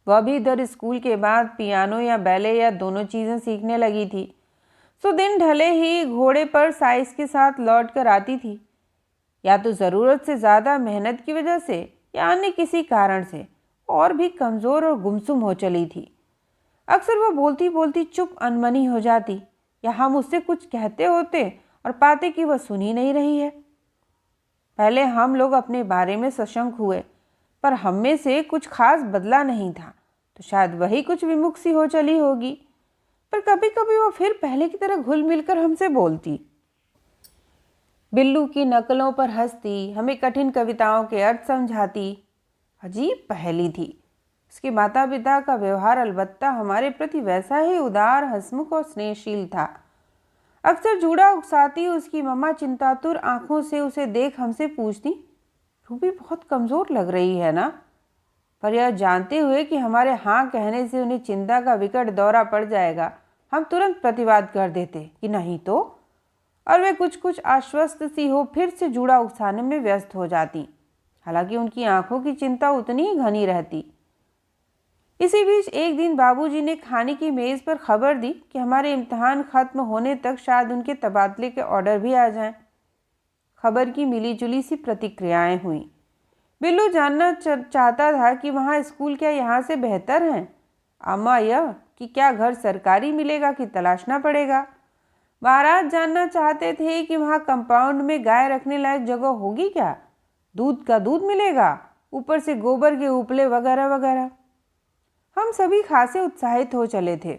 वह भी इधर स्कूल के बाद पियानो या बैले या दोनों चीज़ें सीखने लगी थी। सो दिन ढले ही घोड़े पर साइज के साथ लौट कर आती थी। या तो ज़रूरत से ज़्यादा मेहनत की वजह से या अन्य किसी कारण से और भी कमज़ोर और गुमसुम हो चली थी। अक्सर वह बोलती बोलती चुप अनमनी हो जाती या हम उससे कुछ कहते होते और पाते कि वह सुन ही नहीं रही है। पहले हम लोग अपने बारे में सशंक हुए, पर हम में से कुछ खास बदला नहीं था, तो शायद वही कुछ विमुख सी हो चली होगी। पर कभी कभी वो फिर पहले की तरह घुल मिलकर हमसे बोलती, बिल्लू की नकलों पर हंसती, हमें कठिन कविताओं के अर्थ समझाती। अजीब पहेली थी। उसके माता पिता का व्यवहार अलबत्ता हमारे प्रति वैसा ही उदार, हंसमुख और स्नेहशील था। अक्सर जूड़ा उकसाती उसकी मम्मा चिंतातुर आंखों से उसे देख हमसे पूछती, रूबी बहुत कमज़ोर लग रही है ना? पर यह जानते हुए कि हमारे हाँ कहने से उन्हें चिंता का विकट दौरा पड़ जाएगा, हम तुरंत प्रतिवाद कर देते कि नहीं तो, और वे कुछ कुछ आश्वस्त सी हो फिर से जूड़ा उकसाने में व्यस्त हो जाती। हालांकि उनकी आंखों की चिंता उतनी ही घनी रहती। इसी बीच एक दिन बाबूजी ने खाने की मेज़ पर खबर दी कि हमारे इम्तिहान खत्म होने तक शायद उनके तबादले के ऑर्डर भी आ जाएं। खबर की मिली जुली सी प्रतिक्रियाएं हुई। बिल्लू जानना चाहता था कि वहाँ स्कूल क्या यहाँ से बेहतर हैं। अम्मा यह कि क्या घर सरकारी मिलेगा कि तलाशना पड़ेगा। महाराज जानना चाहते थे कि वहाँ कंपाउंड में गाय रखने लायक जगह होगी क्या, दूध का दूध मिलेगा, ऊपर से गोबर के उपले वगैरह वगैरह। हम सभी खासे उत्साहित हो चले थे।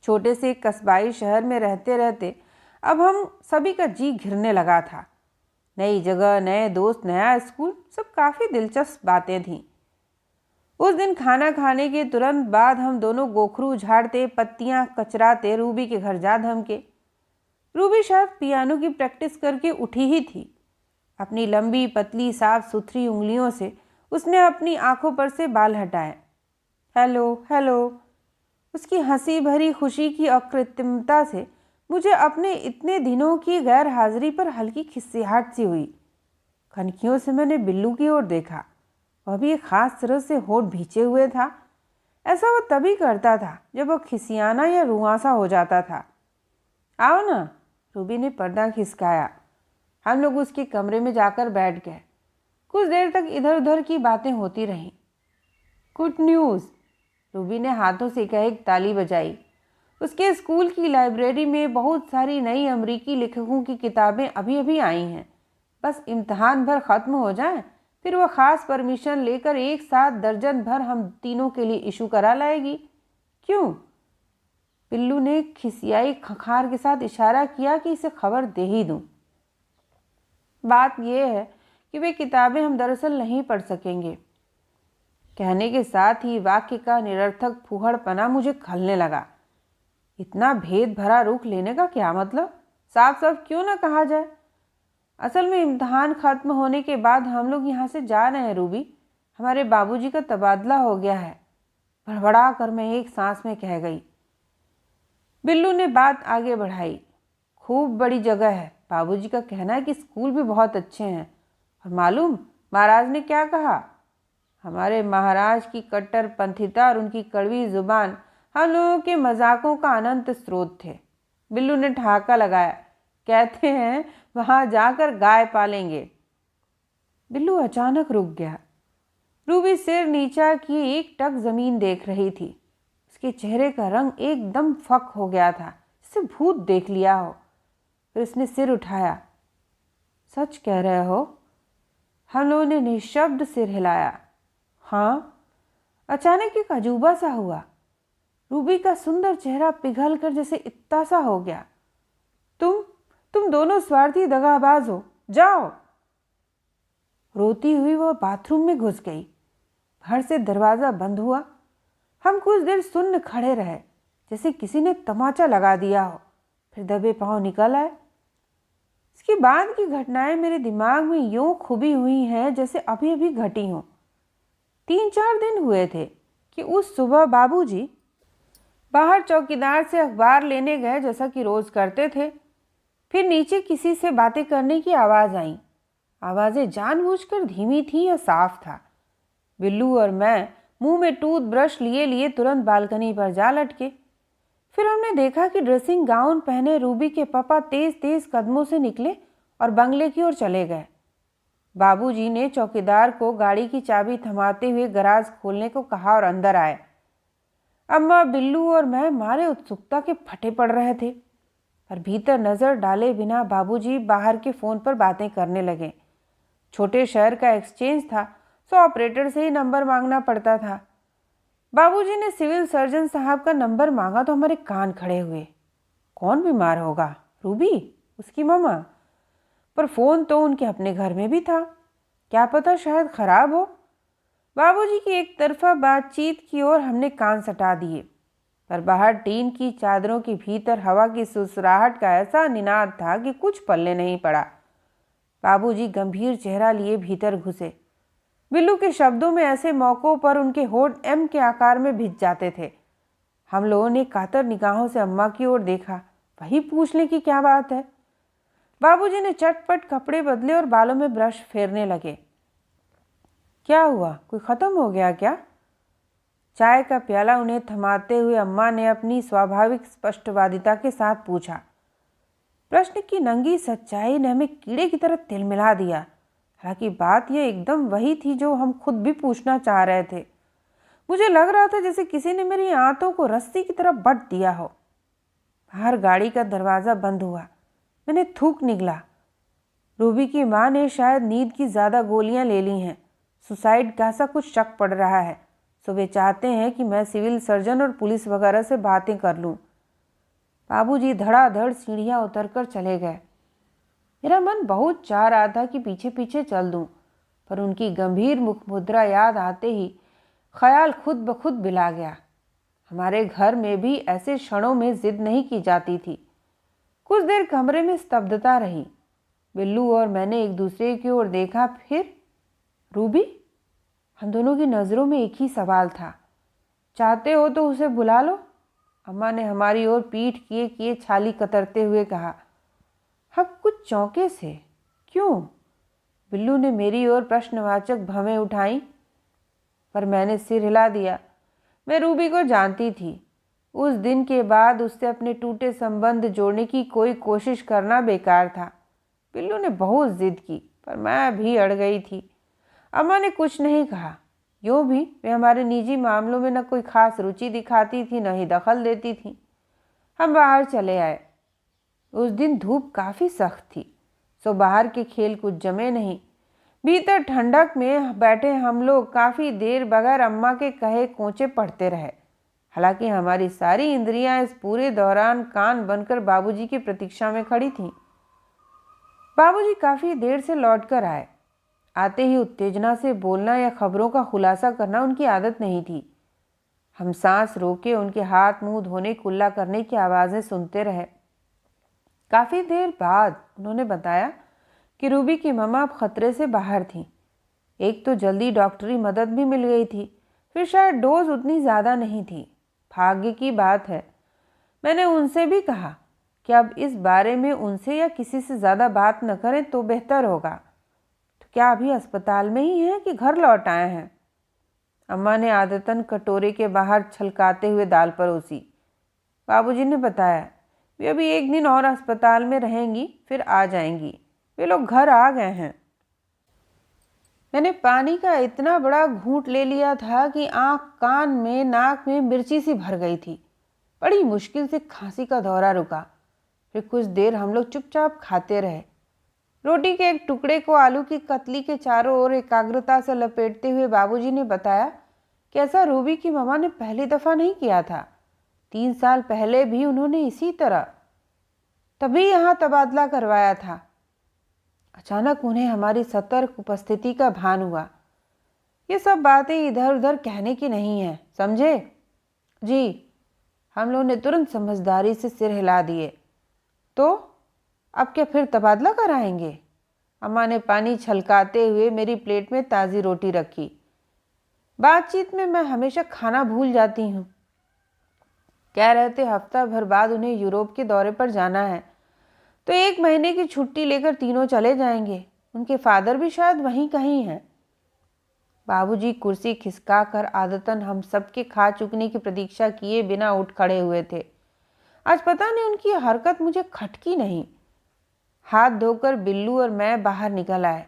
छोटे से कस्बाई शहर में रहते रहते अब हम सभी का जी घिरने लगा था। नई जगह, नए दोस्त, नया स्कूल, सब काफ़ी दिलचस्प बातें थीं। उस दिन खाना खाने के तुरंत बाद हम दोनों गोखरू झाड़ते, पत्तियां कचराते रूबी के घर जा धमके। रूबी शायद पियानो की प्रैक्टिस करके उठी ही थी। अपनी लंबी पतली साफ सुथरी उंगलियों से उसने अपनी आंखों पर से बाल हटाए। Hello hello. उसकी हंसी भरी खुशी की अकृत्रिमता से मुझे अपने इतने दिनों की गैर हाजिरी पर हल्की खिसियाहट सी हुई। कनखियों से मैंने बिल्लू की ओर देखा। वह भी एक खास तरह से होठ भींचे हुए था। ऐसा वह तभी करता था जब वह खिसियाना या रुआंसा हो जाता था। आओ ना, रूबी ने पर्दा खिसकाया। हम लोग उसके कमरे में जाकर बैठ गए। कुछ देर तक इधर उधर की बातें होती रहीं। गुड न्यूज़, रूबी ने हाथों से एक ताली बजाई। उसके स्कूल की लाइब्रेरी में बहुत सारी नई अमेरिकी लेखकों की किताबें अभी अभी आई हैं। बस इम्तहान भर ख़त्म हो जाए, फिर वह ख़ास परमिशन लेकर एक साथ दर्जन भर हम तीनों के लिए इशू करा लाएगी। क्यों? पिल्लू ने खिसियाई खखार के साथ इशारा किया कि इसे खबर दे ही दूं। बात यह है कि वे किताबें हम दरअसल नहीं पढ़ सकेंगे। कहने के साथ ही वाक्य का निरर्थक फूहड़पना मुझे खलने लगा। इतना भेद भरा रुख लेने का क्या मतलब? साफ साफ क्यों ना कहा जाए। असल में इम्तहान खत्म होने के बाद हम लोग यहाँ से जा रहे हैं रूबी। हमारे बाबूजी का तबादला हो गया है, भड़बड़ा कर मैं एक सांस में कह गई। बिल्लू ने बात आगे बढ़ाई। खूब बड़ी जगह है। बाबूजी का कहना है कि स्कूल भी बहुत अच्छे हैं। और मालूम महाराज ने क्या कहा? हमारे महाराज की कट्टरपंथिता और उनकी कड़वी जुबान हम लोगों के मजाकों का अनंत स्रोत थे। बिल्लू ने ठहाका लगाया। कहते हैं वहां जाकर गाय पालेंगे। बिल्लू अचानक रुक गया। रूबी सिर नीचा की एक टक जमीन देख रही थी। उसके चेहरे का रंग एकदम फक हो गया था, जैसे भूत देख लिया हो। फिर उसने सिर उठाया। सच कह रहे हो? हम लोगों ने निशब्द सिर हिलाया। हाँ। अचानक एक अजूबा सा हुआ। रूबी का सुंदर चेहरा पिघल कर जैसे इत्ता सा हो गया। तुम दोनों स्वार्थी दगाबाज हो, जाओ। रोती हुई वह बाथरूम में घुस गई। घर से दरवाजा बंद हुआ। हम कुछ देर सुन्न खड़े रहे, जैसे किसी ने तमाचा लगा दिया हो। फिर दबे पांव निकल आए। इसके बाद की घटनाएं मेरे दिमाग में यूं खुबी हुई हैं जैसे अभी अभी घटी हों। 3-4 दिन हुए थे कि उस सुबह बाबूजी बाहर चौकीदार से अखबार लेने गए, जैसा कि रोज करते थे। फिर नीचे किसी से बातें करने की आवाज़ आई। आवाज़ें जानबूझकर धीमी थी या साफ था। बिल्लू और मैं मुंह में टूथब्रश लिए लिए तुरंत बालकनी पर जा लटके। फिर हमने देखा कि ड्रेसिंग गाउन पहने रूबी के पापा तेज तेज कदमों से निकले और बंगले की ओर चले गए। बाबूजी ने चौकीदार को गाड़ी की चाबी थमाते हुए गराज खोलने को कहा और अंदर आए। अम्मा, बिल्लू और मैं मारे उत्सुकता के फटे पड़ रहे थे, पर भीतर नजर डाले बिना बाबूजी बाहर के फोन पर बातें करने लगे। छोटे शहर का एक्सचेंज था, सो ऑपरेटर से ही नंबर मांगना पड़ता था। बाबूजी ने सिविल सर्जन साहब का नंबर मांगा तो हमारे कान खड़े हुए। कौन बीमार होगा? रूबी? उसकी मम्मा? पर फोन तो उनके अपने घर में भी था, क्या पता शायद खराब हो। बाबूजी की एक तरफा बातचीत की ओर हमने कान सटा दिए, पर बाहर टीन की चादरों के भीतर हवा की सुसराहट का ऐसा निनाद था कि कुछ पल्ले नहीं पड़ा। बाबूजी गंभीर चेहरा लिए भीतर घुसे। बिल्लू के शब्दों में ऐसे मौक़ों पर उनके होंठ एम के आकार में भिज जाते थे। हम लोगों ने कातर निगाहों से अम्मा की ओर देखा, वही पूछने की क्या बात है। बाबूजी ने चटपट कपड़े बदले और बालों में ब्रश फेरने लगे। क्या हुआ, कोई खत्म हो गया क्या? चाय का प्याला उन्हें थमाते हुए अम्मा ने अपनी स्वाभाविक स्पष्टवादिता के साथ पूछा। प्रश्न की नंगी सच्चाई ने हमें कीड़े की तरह तिलमिला दिया। हालांकि बात यह एकदम वही थी जो हम खुद भी पूछना चाह रहे थे। मुझे लग रहा था जैसे किसी ने मेरी आंतों को रस्सी की तरह बट दिया हो। बाहर गाड़ी का दरवाज़ा बंद हुआ। मैंने थूक निगला। रूबी की माँ ने शायद नींद की ज़्यादा गोलियां ले ली हैं। सुसाइड का सा कुछ शक पड़ रहा है, सो वे चाहते हैं कि मैं सिविल सर्जन और पुलिस वगैरह से बातें कर लूं। बाबूजी धड़ाधड़ सीढ़ियां उतरकर चले गए। मेरा मन बहुत चाह रहा था कि पीछे पीछे चल दूं, पर उनकी गंभीर मुख मुद्रा याद आते ही ख्याल खुद ब खुद बिला गया। हमारे घर में भी ऐसे क्षणों में जिद नहीं की जाती थी। कुछ देर कमरे में स्तब्धता रही। बिल्लू और मैंने एक दूसरे की ओर देखा। फिर रूबी? हम दोनों की नज़रों में एक ही सवाल था। चाहते हो तो उसे बुला लो, अम्मा ने हमारी ओर पीठ किए किए छाली कतरते हुए कहा। हम कुछ चौंके से। क्यों? बिल्लू ने मेरी ओर प्रश्नवाचक भवें उठाई, पर मैंने सिर हिला दिया। मैं रूबी को जानती थी। उस दिन के बाद उससे अपने टूटे संबंध जोड़ने की कोई कोशिश करना बेकार था। बिल्लू ने बहुत जिद की, पर मैं भी अड़ गई थी। अम्मा ने कुछ नहीं कहा। यूँ भी वे हमारे निजी मामलों में न कोई खास रुचि दिखाती थी, न ही दखल देती थी। हम बाहर चले आए। उस दिन धूप काफ़ी सख्त थी, सो बाहर के खेल कुछ जमे नहीं। भीतर ठंडक में बैठे हम लोग काफ़ी देर बगैर अम्मा के कहे कोंचे पढ़ते रहे। हालांकि हमारी सारी इंद्रियां इस पूरे दौरान कान बनकर बाबूजी की प्रतीक्षा में खड़ी थीं। बाबूजी काफ़ी देर से लौटकर आए। आते ही उत्तेजना से बोलना या खबरों का खुलासा करना उनकी आदत नहीं थी। हम सांस रोके उनके हाथ मुंह धोने कुल्ला करने की आवाज़ें सुनते रहे। काफ़ी देर बाद उन्होंने बताया कि रूबी की मम्मा अब खतरे से बाहर थी। एक तो जल्दी डॉक्टरी मदद भी मिल गई थी, फिर शायद डोज उतनी ज़्यादा नहीं थी। भाग्य की बात है। मैंने उनसे भी कहा कि अब इस बारे में उनसे या किसी से ज़्यादा बात न करें तो बेहतर होगा। तो क्या अभी अस्पताल में ही हैं कि घर लौट आए हैं? अम्मा ने आदतन कटोरे के बाहर छलकाते हुए दाल परोसी। बाबूजी ने बताया वे अभी एक दिन और अस्पताल में रहेंगी, फिर आ जाएंगी। वे लोग घर आ गए हैं। मैंने पानी का इतना बड़ा घूंट ले लिया था कि आँख, कान में, नाक में मिर्ची सी भर गई थी। बड़ी मुश्किल से खांसी का दौरा रुका। फिर कुछ देर हम लोग चुपचाप खाते रहे। रोटी के एक टुकड़े को आलू की कतली के चारों ओर एकाग्रता से लपेटते हुए बाबूजी ने बताया कि ऐसा रूबी की मम्मा ने पहली दफ़ा नहीं किया था। 3 साल पहले भी उन्होंने इसी तरह तभी यहाँ तबादला करवाया था। अचानक उन्हें हमारी सतर्क उपस्थिति का भान हुआ। ये सब बातें इधर उधर कहने की नहीं है, समझे? जी। हम लोगों ने तुरंत समझदारी से सिर हिला दिए। तो अब क्या फिर तबादला कराएंगे? अम्मा ने पानी छलकाते हुए मेरी प्लेट में ताज़ी रोटी रखी। बातचीत में मैं हमेशा खाना भूल जाती हूँ। कह रहे थे हफ्ता भर बाद उन्हें यूरोप के दौरे पर जाना है, तो 1 महीने की छुट्टी लेकर तीनों चले जाएंगे। उनके फादर भी शायद वहीं कहीं हैं। बाबूजी कुर्सी खिसकाकर आदतन हम सबके खा चुकने की प्रतीक्षा किए बिना उठ खड़े हुए थे। आज पता नहीं उनकी हरकत मुझे खटकी नहीं। हाथ धोकर बिल्लू और मैं बाहर निकल आए।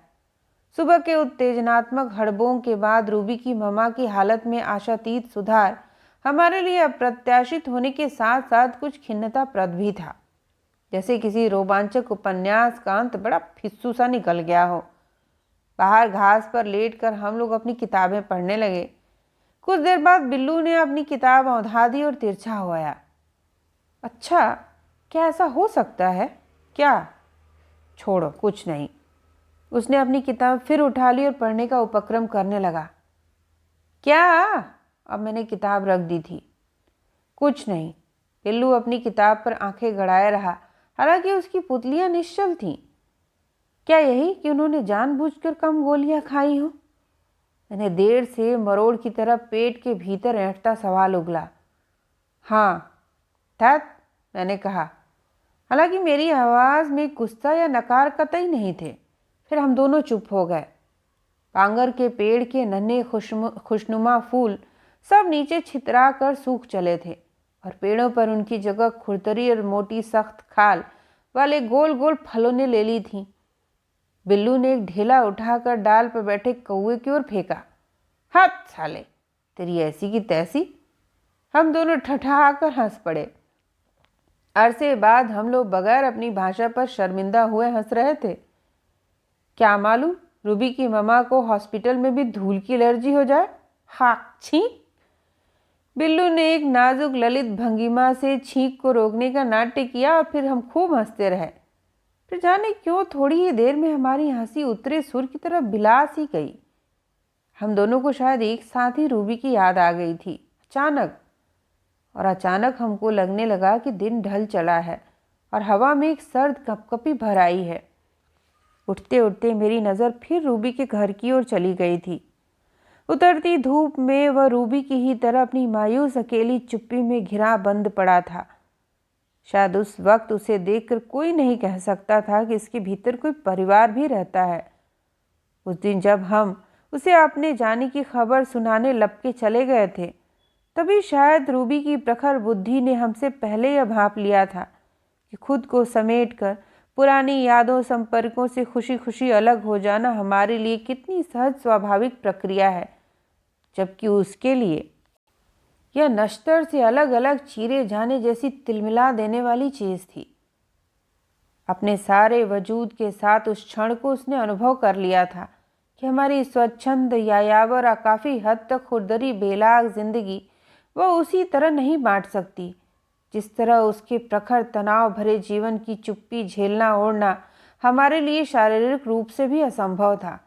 सुबह के उत्तेजनात्मक हड़बों के बाद रूबी की मम्मा की हालत में आशातीत सुधार हमारे लिए अप्रत्याशित होने के साथ साथ कुछ खिन्नताप्रद भी था। जैसे किसी रोमांचक उपन्यास का अंत बड़ा फिस्सू सा निकल गया हो। बाहर घास पर लेटकर हम लोग अपनी किताबें पढ़ने लगे। कुछ देर बाद बिल्लू ने अपनी किताब औंधा दी और तिरछा हुआ। अच्छा, क्या ऐसा हो सकता है क्या? छोड़ो, कुछ नहीं। उसने अपनी किताब फिर उठा ली और पढ़ने का उपक्रम करने लगा। क्या? अब मैंने किताब रख दी थी। कुछ नहीं। बिल्लू अपनी किताब पर आंखें गड़ाए रहा, हालांकि उसकी पुतलियां निश्चल थीं। क्या यही कि उन्होंने जानबूझकर कम गोलियां खाई हों? मैंने देर से मरोड़ की तरह पेट के भीतर ऐंठता सवाल उगला। हाँ, धत, मैंने कहा। हालांकि मेरी आवाज़ में गुस्सा या नकार कतई नहीं थे। फिर हम दोनों चुप हो गए। कांगर के पेड़ के नन्हे खुशनुमा फूल सब नीचे छितरा कर सूख चले थे और पेड़ों पर उनकी जगह खुरदरी और मोटी सख्त खाल वाले गोल गोल फलों ने ले ली थी। बिल्लू ने एक ढेला उठाकर डाल पर बैठे कौवे की ओर फेंका। हाथ साले, तेरी ऐसी की तैसी। हम दोनों ठठाकर हंस पड़े। अरसे बाद हम लोग बगैर अपनी भाषा पर शर्मिंदा हुए हंस रहे थे। क्या मालूम रूबी की मम्मा को हॉस्पिटल में भी धूल की एलर्जी हो जाए। हाँ, छींक। बिल्लू ने एक नाजुक ललित भंगिमा से छींक को रोकने का नाट्य किया और फिर हम खूब हंसते रहे। फिर जाने क्यों थोड़ी ही देर में हमारी हंसी उतरे सुर की तरफ बिलास ही गई। हम दोनों को शायद एक साथ ही रूबी की याद आ गई थी अचानक हमको लगने लगा कि दिन ढल चला है और हवा में एक सर्द कपकपी भर आई है। उठते उठते मेरी नज़र फिर रूबी के घर की ओर चली गई थी। उतरती धूप में वह रूबी की ही तरह अपनी मायूस अकेली चुप्पी में घिरा बंद पड़ा था। शायद उस वक्त उसे देखकर कोई नहीं कह सकता था कि इसके भीतर कोई परिवार भी रहता है। उस दिन जब हम उसे अपने जाने की खबर सुनाने लपके चले गए थे, तभी शायद रूबी की प्रखर बुद्धि ने हमसे पहले यह भांप लिया था कि खुद को समेटकर पुरानी यादों संपर्कों से खुशी खुशी अलग हो जाना हमारे लिए कितनी सहज स्वाभाविक प्रक्रिया है, जबकि उसके लिए यह नश्तर से अलग अलग चीरे जाने जैसी तिलमिला देने वाली चीज़ थी। अपने सारे वजूद के साथ उस क्षण को उसने अनुभव कर लिया था कि हमारी स्वच्छंद यायावर और काफ़ी हद तक खुरदरी बेलाग जिंदगी वह उसी तरह नहीं बांट सकती जिस तरह उसके प्रखर तनाव भरे जीवन की चुप्पी झेलना ओढ़ना हमारे लिए शारीरिक रूप से भी असंभव था।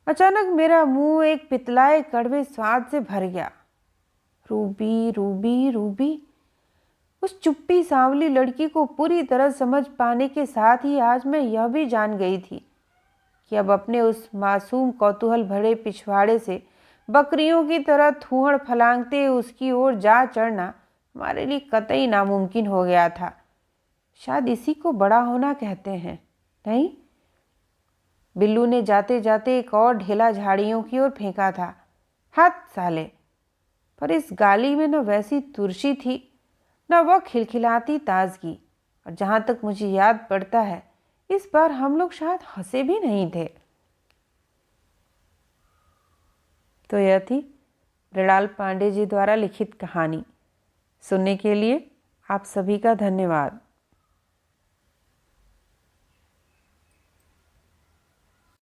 अचानक मेरा मुंह एक पितलाए कड़वे स्वाद से भर गया। Ruby, Ruby, Ruby. उस चुप्पी सांवली लड़की को पूरी तरह समझ पाने के साथ ही आज मैं यह भी जान गई थी कि अब अपने उस मासूम कौतूहल भरे पिछवाड़े से बकरियों की तरह थूहड़ फलांगते उसकी ओर जा चढ़ना हमारे लिए कतई नामुमकिन हो गया था। शायद इसी को बड़ा होना कहते हैं, नहीं? बिल्लू ने जाते जाते एक और ढेला झाड़ियों की ओर फेंका था। हाथ साले। पर इस गाली में न वैसी तुरशी थी, न वह खिलखिलाती ताजगी, और जहाँ तक मुझे याद पड़ता है इस बार हम लोग शायद हंसे भी नहीं थे। तो यह थी मृणाल पांडे जी द्वारा लिखित कहानी। सुनने के लिए आप सभी का धन्यवाद।